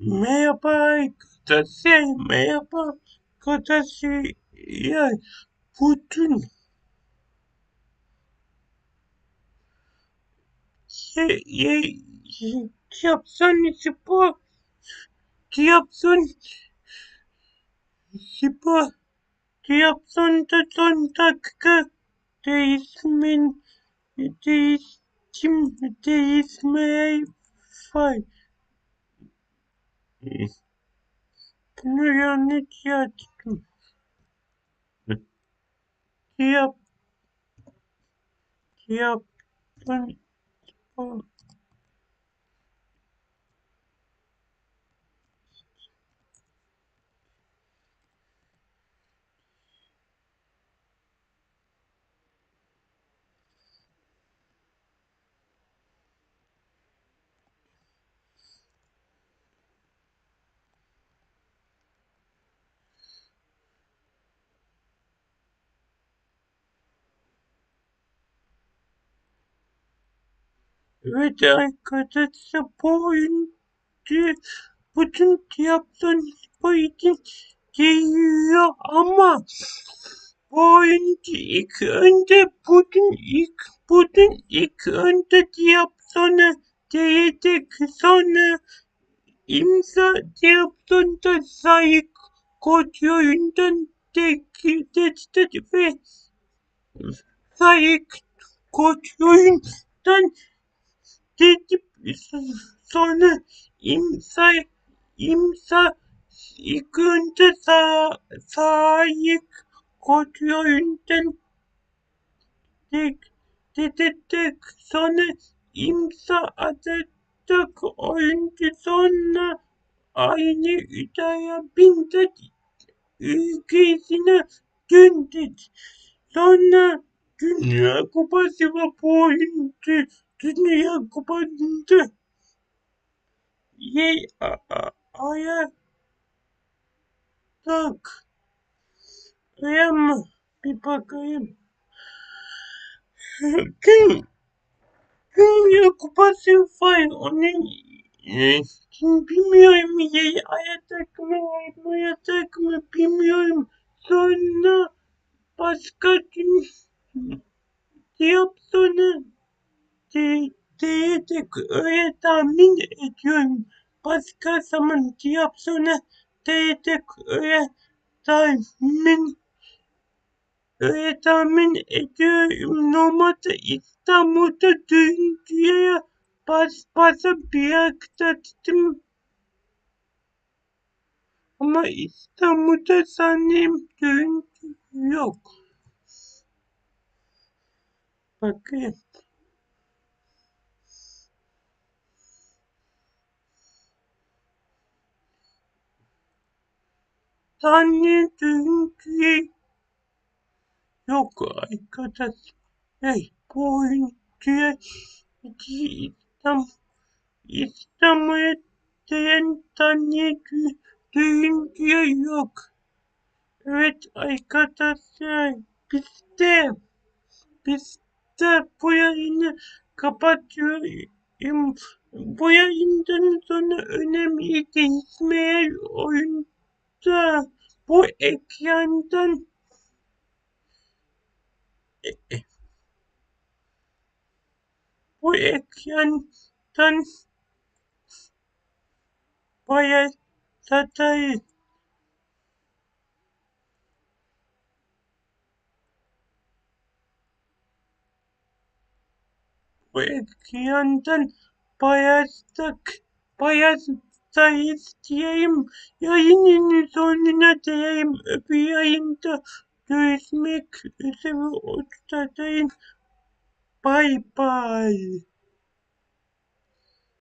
Merhaba arkadaşlar, merhaba arkadaşlar. Ya bugün şey, Trabzon spor, Trabzon spor, Trabzon'da son dakika değişmen, değişim, değişmeler var. Bunu yanlış yazdım. Trab, Trabzon spor. Evet arkadaşlar bu oyuncu bütün Trabzonspor için geliyor ama bu oyuncu ilk önce Trabzon'a gelecek sonra imza Trabzon'da sahip koç oyundan destek ve sahip koç oyundan gidip sonra imza imza ilk önce sahip kontrolünden tek sonra imza atacak oyuncu sonra aynı iddia binde ülkesine döndü. Sonra Dünya Kupası ve bu oyuncu Dünya Kupası'nda ayak tak. Ayağımı bir bakayım. Dün, Dünya Kupası var. Onun bilmiyorum. Ayak takımı bilmiyorum. Sonra başka gün Trabzon'a diyecek öyle tahmin ediyorum. Başka zaman Trabzon'a diyecek tahmin tahmin ediyorum. Normalde İstanbul'da duyuncuya basa bıraktım ama İstanbul'da sanırım duyuncu yok. Bakayım. Sanırım duyuncu yok arkadaş. Hey, bu oyuncuya İstanbul'a değen sanırım duyuncuya yok. Evet arkadaşlar bizde bu yayını kapatıyorum. Bu yayından sonra önemli gelişmeler oyunda bu ekrandan bu ekrandan bayağı satayız. Bu ekrandan bayağı sayız diyeyim. Yayının sonuna diyeyim. Öbür yayında görüşmek üzere. Hoşçakalın. Bye bye.